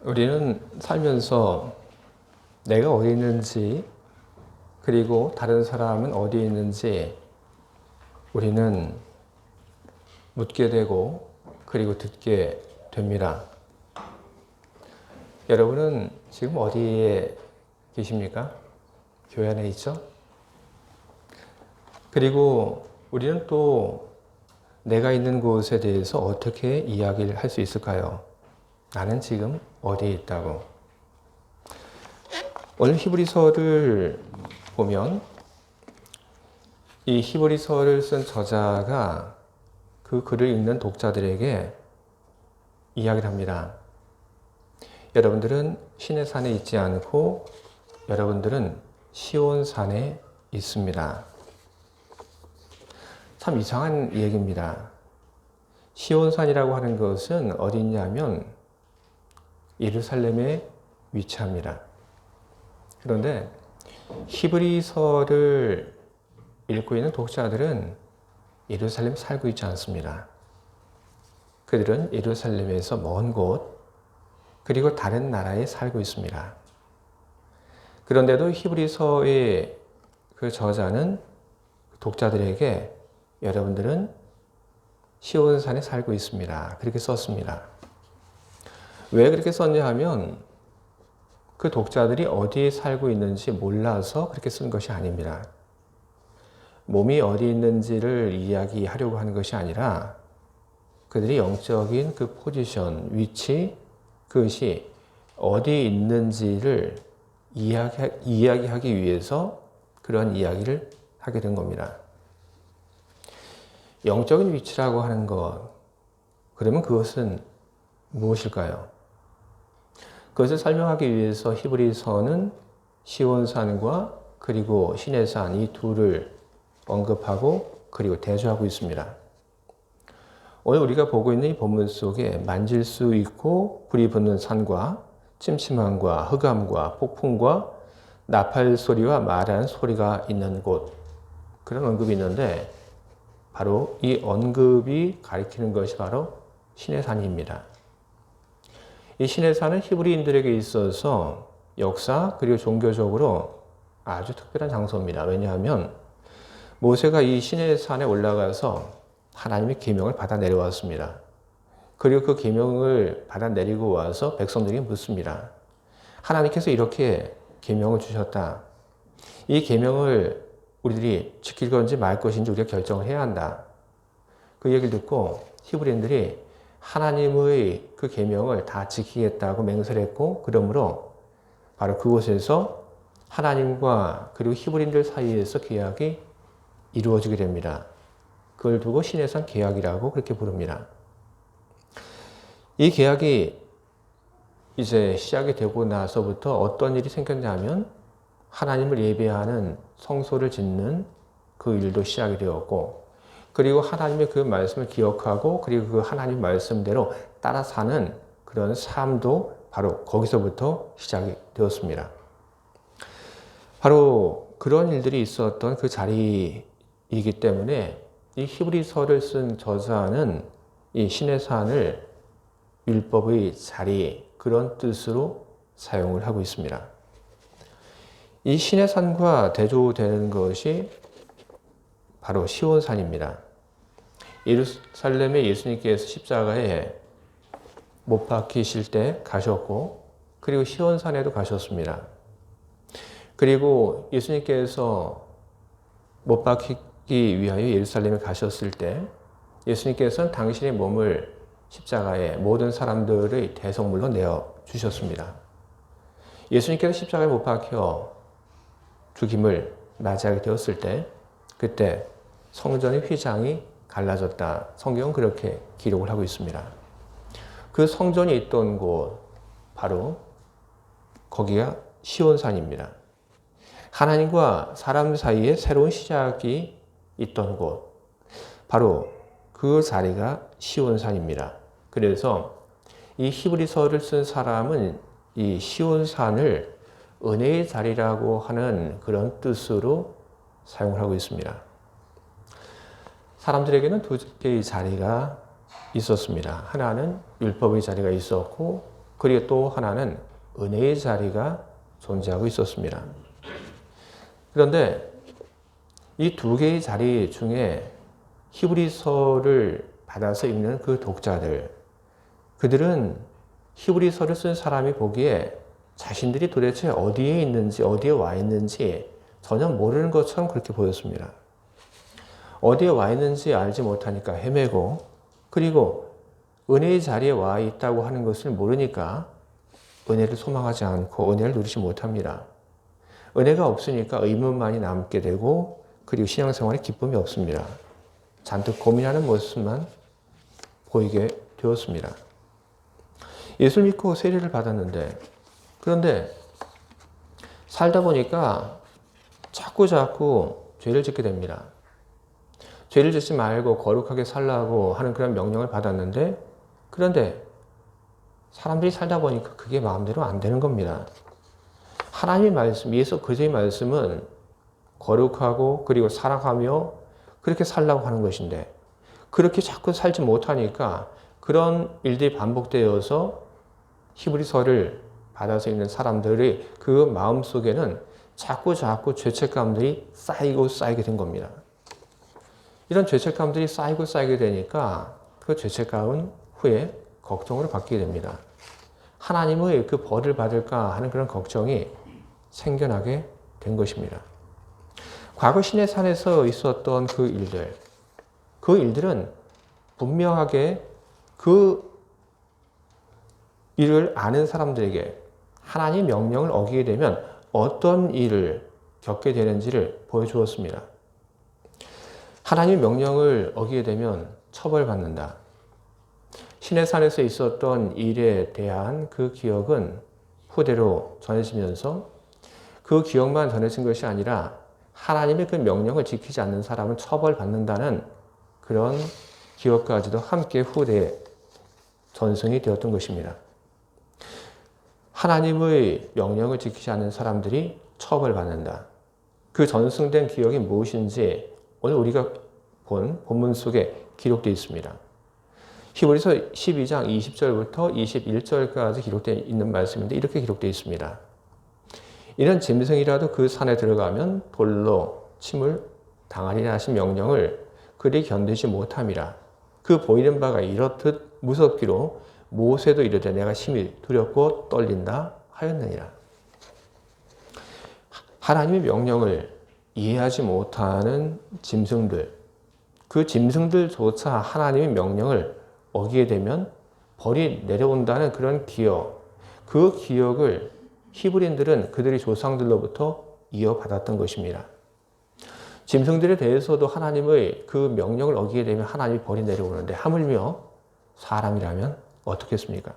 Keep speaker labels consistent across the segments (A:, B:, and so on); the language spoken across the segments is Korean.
A: 우리는 살면서 내가 어디 있는지, 그리고 다른 사람은 어디 있는지 우리는 묻게 되고 그리고 듣게 됩니다. 여러분은 지금 어디에 계십니까? 교회 안에 있죠? 그리고 우리는 또 내가 있는 곳에 대해서 어떻게 이야기를 할 수 있을까요? 나는 지금 어디에 있다고. 오늘 히브리서를 보면 이 히브리서를 쓴 저자가 그 글을 읽는 독자들에게 이야기를 합니다. 여러분들은 시내산에 있지 않고 여러분들은 시온산에 있습니다. 참 이상한 얘기입니다. 시온산이라고 하는 것은 어디 있냐면 예루살렘에 위치합니다. 그런데 히브리서를 읽고 있는 독자들은 예루살렘에 살고 있지 않습니다. 그들은 예루살렘에서 먼 곳, 그리고 다른 나라에 살고 있습니다. 그런데도 히브리서의 그 저자는 독자들에게 여러분들은 시온산에 살고 있습니다. 그렇게 썼습니다. 왜 그렇게 썼냐 하면 그 독자들이 어디에 살고 있는지 몰라서 그렇게 쓴 것이 아닙니다. 몸이 어디 있는지를 이야기하려고 하는 것이 아니라 그들이 영적인 그 포지션, 위치, 그것이 어디에 있는지를 이야기하기 위해서 그런 이야기를 하게 된 겁니다. 영적인 위치라고 하는 것, 그러면 그것은 무엇일까요? 그것을 설명하기 위해서 히브리서는 시온산과 그리고 시내산 이 둘을 언급하고 그리고 대조하고 있습니다. 오늘 우리가 보고 있는 이 본문 속에 만질 수 있고 불이 붙는 산과 침침함과 흑암과 폭풍과 나팔 소리와 말하는 소리가 있는 곳, 그런 언급이 있는데 바로 이 언급이 가리키는 것이 바로 시내산입니다. 이 시내산은 히브리인들에게 있어서 역사 그리고 종교적으로 아주 특별한 장소입니다. 왜냐하면 모세가 이 시내산에 올라가서 하나님의 계명을 받아 내려왔습니다. 그리고 그 계명을 받아 내리고 와서 백성들에게 묻습니다. 하나님께서 이렇게 계명을 주셨다. 이 계명을 우리들이 지킬 건지 말 것인지 우리가 결정을 해야 한다. 그 얘기를 듣고 히브리인들이 하나님의 그 계명을 다 지키겠다고 맹세를 했고, 그러므로 바로 그곳에서 하나님과 그리고 히브리인들 사이에서 계약이 이루어지게 됩니다. 그걸 두고 시내산 계약이라고 그렇게 부릅니다. 이 계약이 이제 시작이 되고 나서부터 어떤 일이 생겼냐면 하나님을 예배하는 성소를 짓는 그 일도 시작이 되었고, 그리고 하나님의 그 말씀을 기억하고 그리고 그 하나님 말씀대로 따라 사는 그런 삶도 바로 거기서부터 시작이 되었습니다. 바로 그런 일들이 있었던 그 자리이기 때문에 이 히브리서를 쓴 저자는 이 시내산을 율법의 자리, 그런 뜻으로 사용을 하고 있습니다. 이 시내산과 대조되는 것이 바로 시온산입니다. 예루살렘에 예수님께서 십자가에 못 박히실 때 가셨고, 그리고 시온산에도 가셨습니다. 그리고 예수님께서 못 박히기 위하여 예루살렘에 가셨을 때 예수님께서는 당신의 몸을 십자가에 모든 사람들의 대성물로 내어주셨습니다. 예수님께서 십자가에 못 박혀 죽임을 맞이하게 되었을 때 그때 성전의 휘장이 갈라졌다. 성경은 그렇게 기록을 하고 있습니다. 그 성전이 있던 곳, 바로 거기가 시온산입니다. 하나님과 사람 사이에 새로운 시작이 있던 곳, 바로 그 자리가 시온산입니다. 그래서 이 히브리서를 쓴 사람은 이 시온산을 은혜의 자리라고 하는 그런 뜻으로 사용을 하고 있습니다. 사람들에게는 두 개의 자리가 있었습니다. 하나는 율법의 자리가 있었고, 그리고 또 하나는 은혜의 자리가 존재하고 있었습니다. 그런데 이 두 개의 자리 중에 히브리서를 받아서 읽는 그 독자들, 그들은 히브리서를 쓴 사람이 보기에 자신들이 도대체 어디에 있는지, 어디에 와 있는지 전혀 모르는 것처럼 그렇게 보였습니다. 어디에 와 있는지 알지 못하니까 헤매고, 그리고 은혜의 자리에 와 있다고 하는 것을 모르니까 은혜를 소망하지 않고 은혜를 누리지 못합니다. 은혜가 없으니까 의문만이 남게 되고, 그리고 신앙생활에 기쁨이 없습니다. 잔뜩 고민하는 모습만 보이게 되었습니다. 예수를 믿고 세례를 받았는데, 그런데 살다 보니까 자꾸 죄를 짓게 됩니다. 죄를 짓지 말고 거룩하게 살라고 하는 그런 명령을 받았는데, 그런데 사람들이 살다 보니까 그게 마음대로 안 되는 겁니다. 하나님의 말씀, 예수 그리스도의 말씀은 거룩하고 그리고 사랑하며 그렇게 살라고 하는 것인데, 그렇게 자꾸 살지 못하니까 그런 일들이 반복되어서 히브리서를 받아서 읽는 사람들의 그 마음속에는 자꾸 죄책감들이 쌓이게 된 겁니다. 이런 죄책감들이 쌓이게 되니까 그 죄책감은 후에 걱정으로 바뀌게 됩니다. 하나님의 그 벌을 받을까 하는 그런 걱정이 생겨나게 된 것입니다. 과거 시내산에서 있었던 그 일들은 분명하게 그 일을 아는 사람들에게 하나님의 명령을 어기게 되면 어떤 일을 겪게 되는지를 보여주었습니다. 하나님의 명령을 어기게 되면 처벌받는다. 시내산에서 있었던 일에 대한 그 기억은 후대로 전해지면서 그 기억만 전해진 것이 아니라 하나님의 그 명령을 지키지 않는 사람은 처벌받는다는 그런 기억까지도 함께 후대에 전승이 되었던 것입니다. 하나님의 명령을 지키지 않는 사람들이 처벌받는다. 그 전승된 기억이 무엇인지 오늘 우리가 본 본문 속에 기록되어 있습니다. 히브리서 12장 20절부터 21절까지 기록되어 있는 말씀인데 이렇게 기록되어 있습니다. 이는 짐승이라도 그 산에 들어가면 돌로 침을 당하리라 하신 명령을 그리 견디지 못함이라. 그 보이는 바가 이렇듯 무섭기로 모세도 이르되 내가 심히 두렵고 떨린다 하였느니라. 하나님의 명령을 이해하지 못하는 짐승들, 그 짐승들조차 하나님의 명령을 어기게 되면 벌이 내려온다는 그런 기억, 그 기억을 히브리인들은 그들의 조상들로부터 이어받았던 것입니다. 짐승들에 대해서도 하나님의 그 명령을 어기게 되면 하나님이 벌이 내려오는데 하물며 사람이라면 어떻겠습니까?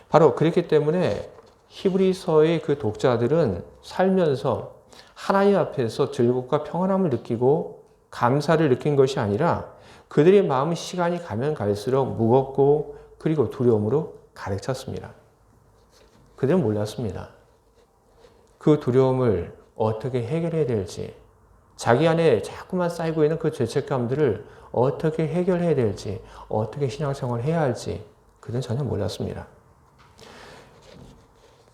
A: 바로 그렇기 때문에 히브리서의 그 독자들은 살면서 하나님 앞에서 즐겁과 평안함을 느끼고 감사를 느낀 것이 아니라 그들의 마음은 시간이 가면 갈수록 무겁고 그리고 두려움으로 가득 찼습니다. 그들은 몰랐습니다. 그 두려움을 어떻게 해결해야 될지, 자기 안에 자꾸만 쌓이고 있는 그 죄책감들을 어떻게 해결해야 될지, 어떻게 신앙생활을 해야 할지 그들은 전혀 몰랐습니다.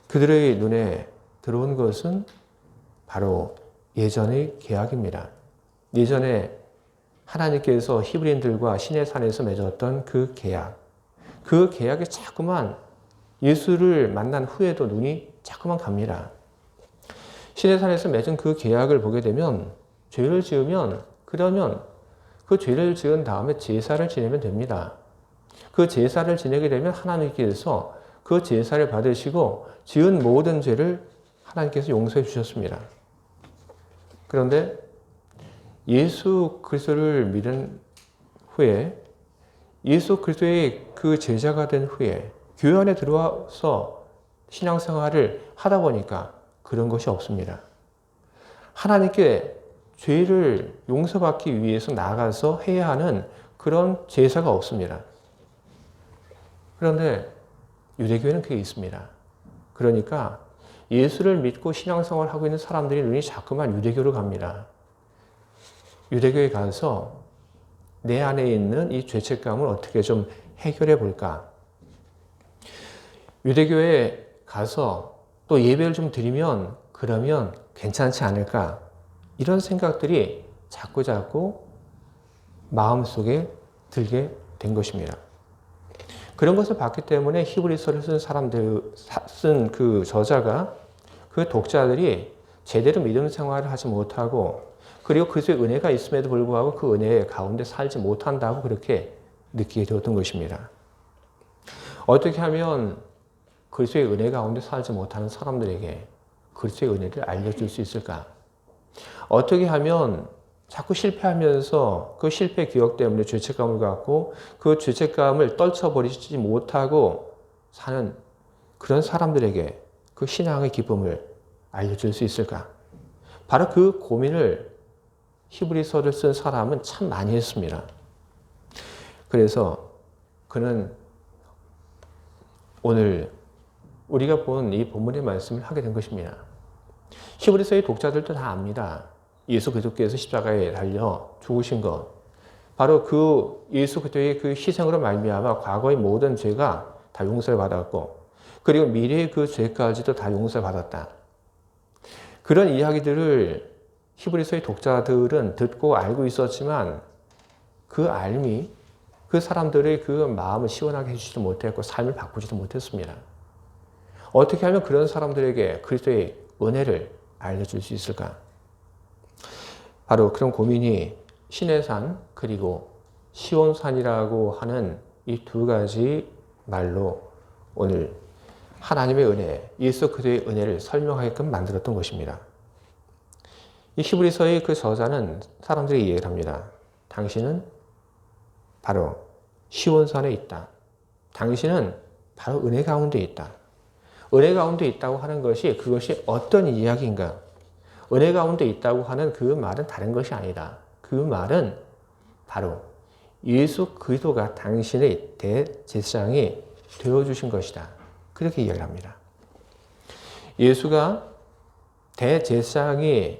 A: 그들의 눈에 들어온 것은 바로 예전의 계약입니다. 예전에 하나님께서 히브리인들과 시내산에서 맺었던 그 계약. 그 계약에 자꾸만 예수를 만난 후에도 눈이 자꾸만 갑니다. 시내산에서 맺은 그 계약을 보게 되면 죄를 지으면 그러면 그 죄를 지은 다음에 제사를 지내면 됩니다. 그 제사를 지내게 되면 하나님께서 그 제사를 받으시고 지은 모든 죄를 하나님께서 용서해 주셨습니다. 그런데 예수 그리스도를 믿은 후에 예수 그리스도의 그 제자가 된 후에 교회 안에 들어와서 신앙생활을 하다 보니까 그런 것이 없습니다. 하나님께 죄를 용서받기 위해서 나가서 해야 하는 그런 제사가 없습니다. 그런데 유대교회는 그게 있습니다. 그러니까 예수를 믿고 신앙생활을 하고 있는 사람들이 눈이 자꾸만 유대교로 갑니다. 유대교에 가서 내 안에 있는 이 죄책감을 어떻게 좀 해결해 볼까? 유대교에 가서 또 예배를 좀 드리면 그러면 괜찮지 않을까? 이런 생각들이 자꾸자꾸 마음속에 들게 된 것입니다. 그런 것을 봤기 때문에 히브리서를 쓴 사람들, 쓴 그 저자가 그 독자들이 제대로 믿음 생활을 하지 못하고 그리고 그리스도의 은혜가 있음에도 불구하고 그 은혜 가운데 살지 못한다고 그렇게 느끼게 되었던 것입니다. 어떻게 하면 그리스도의 은혜 가운데 살지 못하는 사람들에게 그리스도의 은혜를 알려줄 수 있을까? 어떻게 하면 자꾸 실패하면서 그 실패 기억 때문에 죄책감을 갖고 그 죄책감을 떨쳐버리지 못하고 사는 그런 사람들에게 그 신앙의 기쁨을 알려줄 수 있을까? 바로 그 고민을 히브리서를 쓴 사람은 참 많이 했습니다. 그래서 그는 오늘 우리가 본 이 본문의 말씀을 하게 된 것입니다. 히브리서의 독자들도 다 압니다. 예수 그리스도께서 십자가에 달려 죽으신 것, 바로 그 예수 그리스도의 그 희생으로 말미암아 과거의 모든 죄가 다 용서를 받았고 그리고 미래의 그 죄까지도 다 용서를 받았다. 그런 이야기들을 히브리서의 독자들은 듣고 알고 있었지만 그 알미, 그 사람들의 그 마음을 시원하게 해주지도 못했고 삶을 바꾸지도 못했습니다. 어떻게 하면 그런 사람들에게 그리스도의 은혜를 알려줄 수 있을까? 바로 그런 고민이 시내산 그리고 시온산이라고 하는 이 두 가지 말로 오늘 하나님의 은혜, 예수 그리스도의 은혜를 설명하게끔 만들었던 것입니다. 이 히브리서의 그 저자는 사람들이 이해를 합니다. 당신은 바로 시온산에 있다. 당신은 바로 은혜 가운데 있다. 은혜 가운데 있다고 하는 것이 그것이 어떤 이야기인가? 은혜 가운데 있다고 하는 그 말은 다른 것이 아니다. 그 말은 바로 예수 그리스도가 당신의 대제사장이 되어주신 것이다. 그렇게 이야기를 합니다. 예수가 대제사장이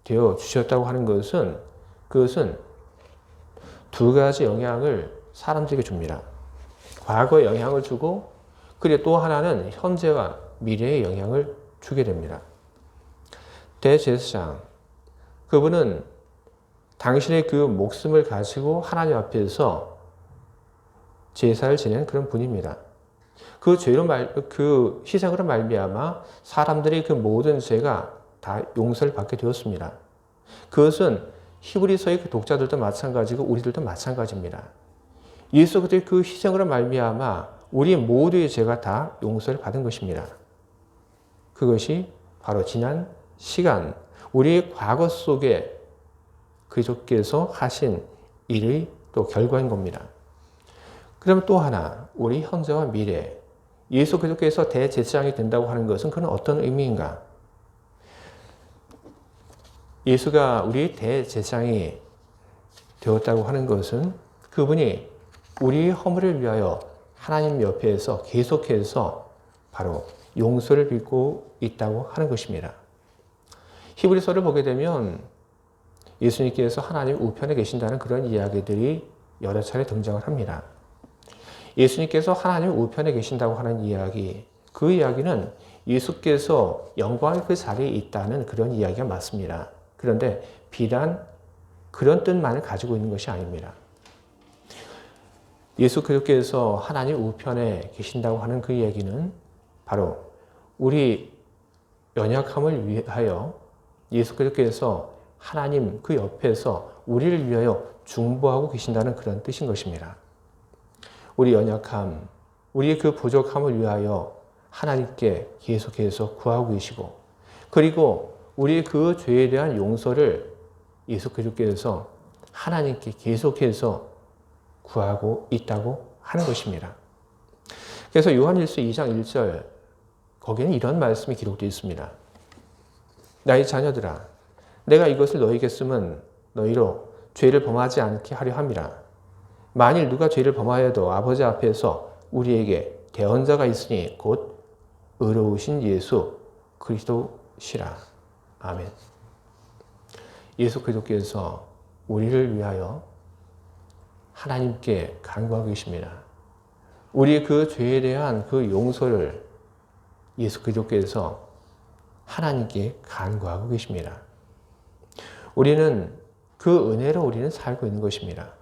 A: 되어주셨다고 하는 것은 그것은 두 가지 영향을 사람들에게 줍니다. 과거에 영향을 주고 그리고 또 하나는 현재와 미래에 영향을 주게 됩니다. 대제사장, 그분은 당신의 그 목숨을 가지고 하나님 앞에서 제사를 지내는 그런 분입니다. 그 죄로 그 희생으로 말미암아 사람들의 그 모든 죄가 다 용서를 받게 되었습니다. 그것은 히브리서의 그 독자들도 마찬가지고 우리들도 마찬가지입니다. 예수 그리스도의 그 희생으로 말미암아 우리 모두의 죄가 다 용서를 받은 것입니다. 그것이 바로 지난 시간, 우리의 과거 속에 그리스도께서 하신 일의 또 결과인 겁니다. 그럼 또 하나, 우리 현재와 미래, 예수 그리스도께서 대제사장이 된다고 하는 것은 그건 어떤 의미인가? 예수가 우리 대제사장이 되었다고 하는 것은 그분이 우리의 허물을 위하여 하나님 옆에서 계속해서 바로 용서를 빌고 있다고 하는 것입니다. 히브리서를 보게 되면 예수님께서 하나님 우편에 계신다는 그런 이야기들이 여러 차례 등장을 합니다. 예수님께서 하나님 우편에 계신다고 하는 이야기, 그 이야기는 예수께서 영광의 그 자리에 있다는 그런 이야기가 맞습니다. 그런데 비단 그런 뜻만을 가지고 있는 것이 아닙니다. 예수 그리스도께서 하나님 우편에 계신다고 하는 그 얘기는 바로 우리 연약함을 위하여 예수 그리스도께서 하나님 그 옆에서 우리를 위하여 중보하고 계신다는 그런 뜻인 것입니다. 우리 연약함, 우리의 그 부족함을 위하여 하나님께 계속해서 구하고 계시고 그리고 우리의 그 죄에 대한 용서를 예수 그리스도께서 하나님께 계속해서 구하고 있다고 하는 것입니다. 그래서 요한일서 2장 1절 거기에는 이런 말씀이 기록되어 있습니다. 나의 자녀들아, 내가 이것을 너희에게 쓰면 너희로 죄를 범하지 않게 하려 함이라. 만일 누가 죄를 범하여도 아버지 앞에서 우리에게 대언자가 있으니 곧 의로우신 예수 그리스도시라. 아멘. 예수 그리스도께서 우리를 위하여 하나님께 간구하고 계십니다. 우리 그 죄에 대한 그 용서를 예수 그리스도께서 하나님께 간구하고 계십니다. 우리는 그 은혜로 우리는 살고 있는 것입니다.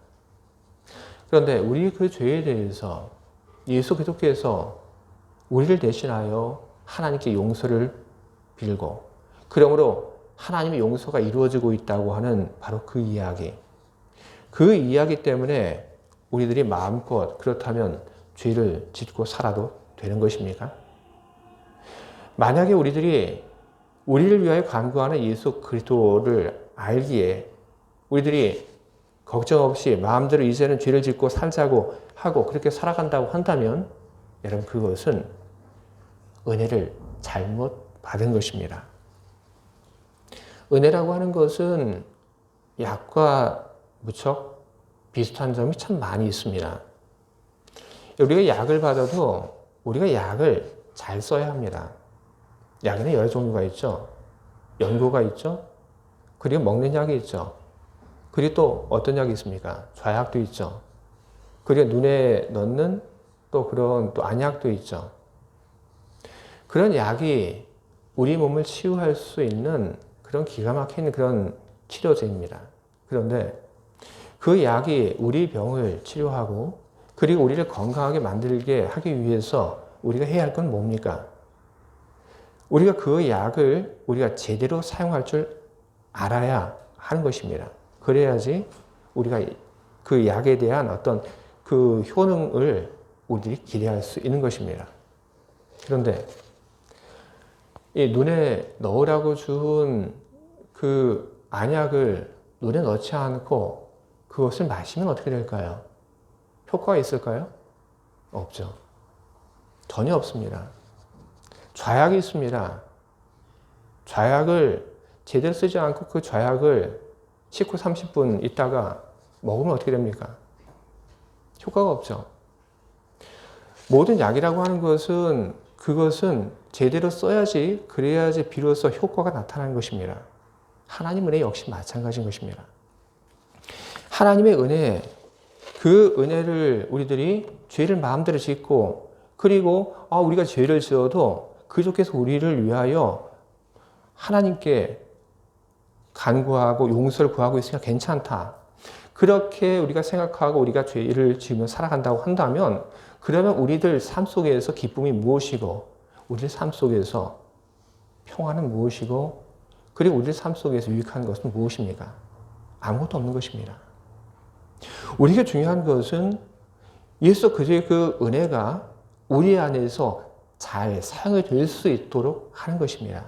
A: 그런데 우리 그 죄에 대해서 예수 그리스도께서 우리를 대신하여 하나님께 용서를 빌고, 그러므로 하나님의 용서가 이루어지고 있다고 하는 바로 그 이야기. 그 이야기 때문에 우리들이 마음껏 그렇다면 죄를 짓고 살아도 되는 것입니까? 만약에 우리들이 우리를 위하여 간구하는 예수 그리스도를 알기에 우리들이 걱정 없이 마음대로 이제는 죄를 짓고 살자고 하고 그렇게 살아간다고 한다면 여러분, 그것은 은혜를 잘못 받은 것입니다. 은혜라고 하는 것은 약과 무척 비슷한 점이 참 많이 있습니다. 우리가 약을 받아도 우리가 약을 잘 써야 합니다. 약에는 여러 종류가 있죠. 연고가 있죠. 그리고 먹는 약이 있죠. 그리고 또 어떤 약이 있습니까? 좌약도 있죠. 그리고 눈에 넣는 또 그런 또 안약도 있죠. 그런 약이 우리 몸을 치유할 수 있는 그런 기가 막힌 그런 치료제입니다. 그런데 그 약이 우리 병을 치료하고 그리고 우리를 건강하게 만들게 하기 위해서 우리가 해야 할 건 뭡니까? 우리가 그 약을 우리가 제대로 사용할 줄 알아야 하는 것입니다. 그래야지 우리가 그 약에 대한 어떤 그 효능을 우리들이 기대할 수 있는 것입니다. 그런데 이 눈에 넣으라고 준 그 안약을 눈에 넣지 않고 그것을 마시면 어떻게 될까요? 효과가 있을까요? 없죠. 전혀 없습니다. 좌약이 있습니다. 좌약을 제대로 쓰지 않고 그 좌약을 식후 30분 있다가 먹으면 어떻게 됩니까? 효과가 없죠. 모든 약이라고 하는 것은 그것은 제대로 써야지, 그래야지 비로소 효과가 나타나는 것입니다. 하나님 은혜 역시 마찬가지인 것입니다. 하나님의 은혜, 그 은혜를 우리들이 죄를 마음대로 짓고 그리고 우리가 죄를 지어도 그리스도께서 우리를 위하여 하나님께 간구하고 용서를 구하고 있으니까 괜찮다. 그렇게 우리가 생각하고 우리가 죄를 지으며 살아간다고 한다면 그러면 우리들 삶 속에서 기쁨이 무엇이고 우리들 삶 속에서 평화는 무엇이고 그리고 우리들 삶 속에서 유익한 것은 무엇입니까? 아무것도 없는 것입니다. 우리에게 중요한 것은 예수 그리스도의 그 은혜가 우리 안에서 잘 사용이 될 수 있도록 하는 것입니다.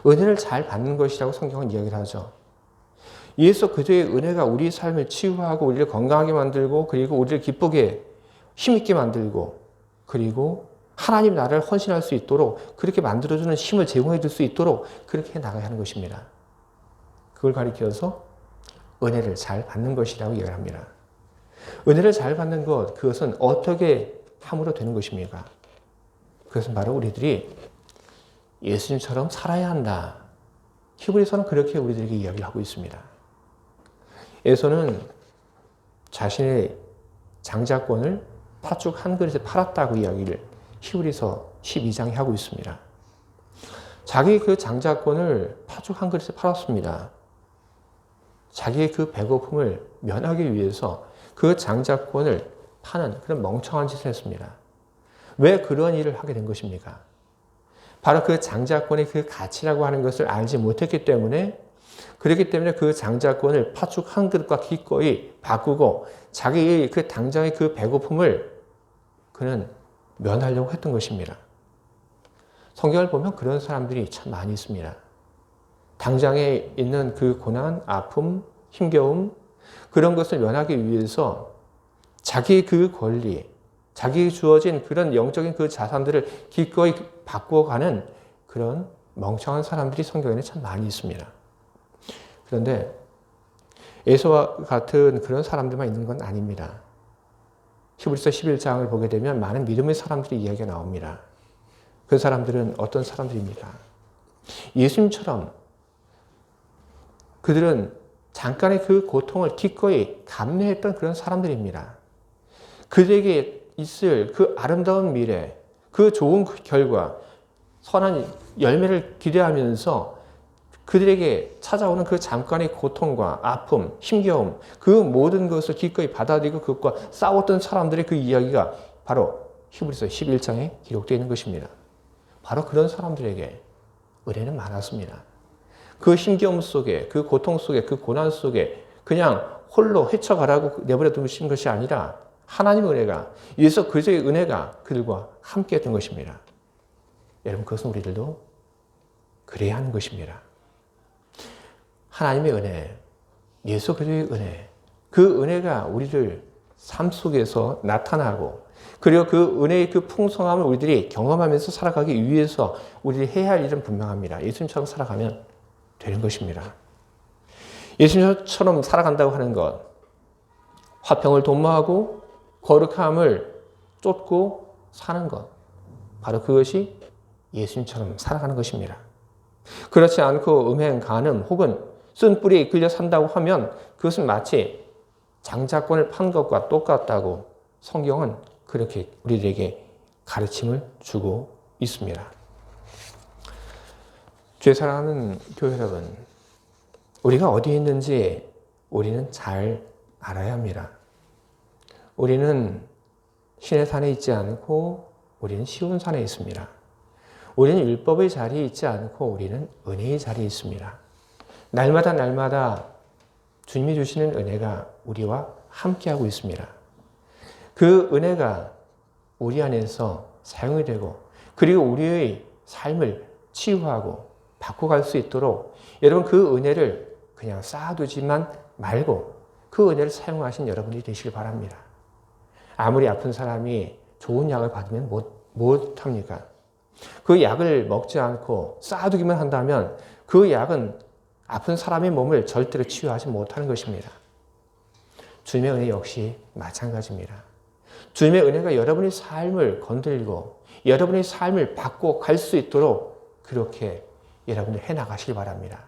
A: 은혜를 잘 받는 것이라고 성경은 이야기를 하죠. 예수 그리스도의 은혜가 우리 삶을 치유하고 우리를 건강하게 만들고 그리고 우리를 기쁘게 힘있게 만들고 그리고 하나님 나라를 헌신할 수 있도록 그렇게 만들어주는 힘을 제공해 줄 수 있도록 그렇게 나가야 하는 것입니다. 그걸 가리켜서 은혜를 잘 받는 것이라고 이야기를 합니다. 은혜를 잘 받는 것, 그것은 어떻게 함으로 되는 것입니까? 그것은 바로 우리들이 예수님처럼 살아야 한다. 히브리서는 그렇게 우리들에게 이야기를 하고 있습니다. 에서는 자신의 장자권을 팥죽 한 그릇에 팔았다고 이야기를 히브리서 12장에 하고 있습니다. 자기 그 장자권을 팥죽 한 그릇에 팔았습니다. 자기의 그 배고픔을 면하기 위해서 그 장자권을 파는 그런 멍청한 짓을 했습니다. 왜 그런 일을 하게 된 것입니까? 바로 그 장자권의 그 가치라고 하는 것을 알지 못했기 때문에 그렇기 때문에 그 장자권을 팥죽 한 그릇과 기꺼이 바꾸고 자기의 그 당장의 그 배고픔을 그는 면하려고 했던 것입니다. 성경을 보면 그런 사람들이 참 많이 있습니다. 당장에 있는 그 고난, 아픔, 힘겨움 그런 것을 면하기 위해서 자기의 그 권리, 자기에게 주어진 그런 영적인 그 자산들을 기꺼이 바꿔가는 그런 멍청한 사람들이 성경에는 참 많이 있습니다. 그런데 에서와 같은 그런 사람들만 있는 건 아닙니다. 히브리서 11장을 보게 되면 많은 믿음의 사람들의 이야기가 나옵니다. 그 사람들은 어떤 사람들입니까? 예수님처럼 그들은 잠깐의 그 고통을 기꺼이 감내했던 그런 사람들입니다. 그들에게 있을 그 아름다운 미래, 그 좋은 결과, 선한 열매를 기대하면서 그들에게 찾아오는 그 잠깐의 고통과 아픔, 힘겨움, 그 모든 것을 기꺼이 받아들이고 그것과 싸웠던 사람들의 그 이야기가 바로 히브리서 11장에 기록되어 있는 것입니다. 바로 그런 사람들에게 은혜는 많았습니다. 그 힘겨움 속에, 그 고통 속에, 그 고난 속에 그냥 홀로 헤쳐가라고 내버려 두신 것이 아니라 하나님의 은혜가, 예수 그리스도의 은혜가 그들과 함께했던 것입니다. 여러분, 그것은 우리들도 그래야 하는 것입니다. 하나님의 은혜, 예수 그리스도의 은혜, 그 은혜가 우리들 삶 속에서 나타나고, 그리고 그 은혜의 그 풍성함을 우리들이 경험하면서 살아가기 위해서 우리들이 해야 할 일은 분명합니다. 예수님처럼 살아가면 되는 것입니다. 예수님처럼 살아간다고 하는 것, 화평을 도모하고 거룩함을 쫓고 사는 것, 바로 그것이 예수님처럼 살아가는 것입니다. 그렇지 않고 음행, 간음 혹은 쓴뿌리에 이끌려 산다고 하면 그것은 마치 장자권을 판 것과 똑같다고 성경은 그렇게 우리들에게 가르침을 주고 있습니다. 주의 사랑하는 교회 여러분, 우리가 어디에 있는지 우리는 잘 알아야 합니다. 우리는 신의 산에 있지 않고 우리는 시온 산에 있습니다. 우리는 율법의 자리에 있지 않고 우리는 은혜의 자리에 있습니다. 날마다 주님이 주시는 은혜가 우리와 함께하고 있습니다. 그 은혜가 우리 안에서 사용이 되고, 그리고 우리의 삶을 치유하고 바꿔갈 수 있도록 여러분, 그 은혜를 그냥 쌓아두지만 말고 그 은혜를 사용하신 여러분이 되시길 바랍니다. 아무리 아픈 사람이 좋은 약을 받으면 못합니까? 그 약을 먹지 않고 쌓아두기만 한다면 그 약은 아픈 사람의 몸을 절대로 치유하지 못하는 것입니다. 주님의 은혜 역시 마찬가지입니다. 주님의 은혜가 여러분의 삶을 건드리고 여러분의 삶을 바꿔갈 수 있도록 그렇게 여러분들 해나가시기 바랍니다.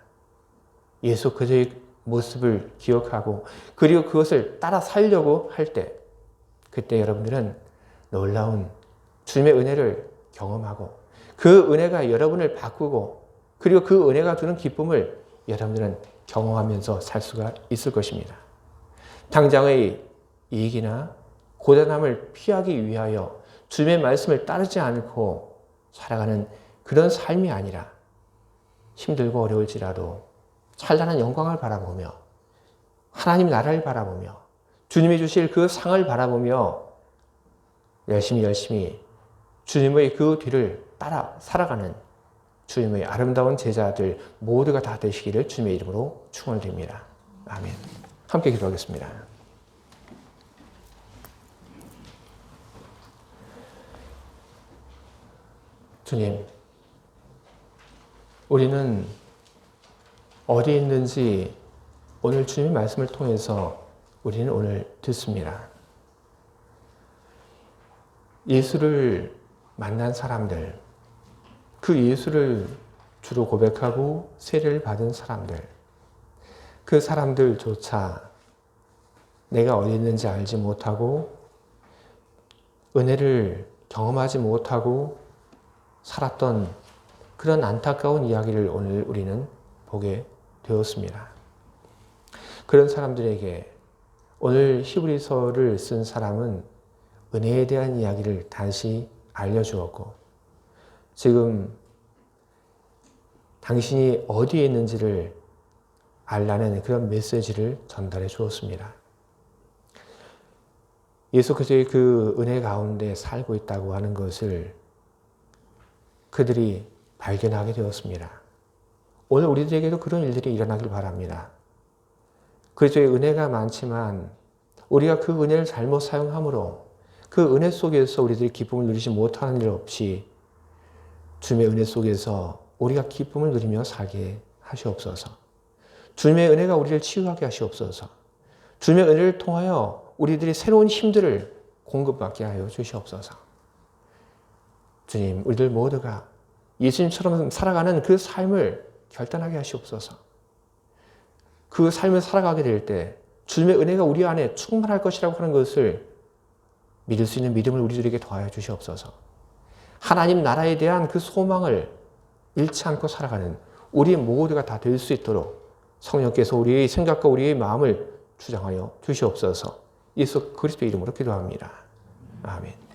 A: 예수 그리스도의 모습을 기억하고 그리고 그것을 따라 살려고 할 때, 그때 여러분들은 놀라운 주님의 은혜를 경험하고 그 은혜가 여러분을 바꾸고 그리고 그 은혜가 주는 기쁨을 여러분들은 경험하면서 살 수가 있을 것입니다. 당장의 이익이나 고단함을 피하기 위하여 주님의 말씀을 따르지 않고 살아가는 그런 삶이 아니라 힘들고 어려울지라도 찬란한 영광을 바라보며 하나님 나라를 바라보며 주님이 주실 그 상을 바라보며 열심히 주님의 그 뒤를 따라 살아가는 주님의 아름다운 제자들 모두가 다 되시기를 주님의 이름으로 축원드립니다. 아멘. 함께 기도하겠습니다. 주님, 우리는 어디에 있는지 오늘 주님의 말씀을 통해서 우리는 오늘 듣습니다. 예수를 만난 사람들, 그 예수를 주로 고백하고 세례를 받은 사람들, 그 사람들조차 내가 어디 있는지 알지 못하고 은혜를 경험하지 못하고 살았던 그런 안타까운 이야기를 오늘 우리는 보게 되었습니다. 그런 사람들에게 오늘 히브리서를 쓴 사람은 은혜에 대한 이야기를 다시 알려주었고, 지금 당신이 어디에 있는지를 알라는 그런 메시지를 전달해 주었습니다. 예수 그리스도의 그 은혜 가운데 살고 있다고 하는 것을 그들이 발견하게 되었습니다. 오늘 우리들에게도 그런 일들이 일어나길 바랍니다. 그리스도의 은혜가 많지만 우리가 그 은혜를 잘못 사용함으로 그 은혜 속에서 우리들이 기쁨을 누리지 못하는 일 없이 주님의 은혜 속에서 우리가 기쁨을 누리며 살게 하시옵소서. 주님의 은혜가 우리를 치유하게 하시옵소서. 주님의 은혜를 통하여 우리들이 새로운 힘들을 공급받게 하여 주시옵소서. 주님, 우리들 모두가 예수님처럼 살아가는 그 삶을 결단하게 하시옵소서. 그 삶을 살아가게 될 때 주님의 은혜가 우리 안에 충만할 것이라고 하는 것을 믿을 수 있는 믿음을 우리들에게 더하여 주시옵소서. 하나님 나라에 대한 그 소망을 잃지 않고 살아가는 우리 모두가 다 될 수 있도록 성령께서 우리의 생각과 우리의 마음을 주장하여 주시옵소서. 예수 그리스도의 이름으로 기도합니다. 아멘.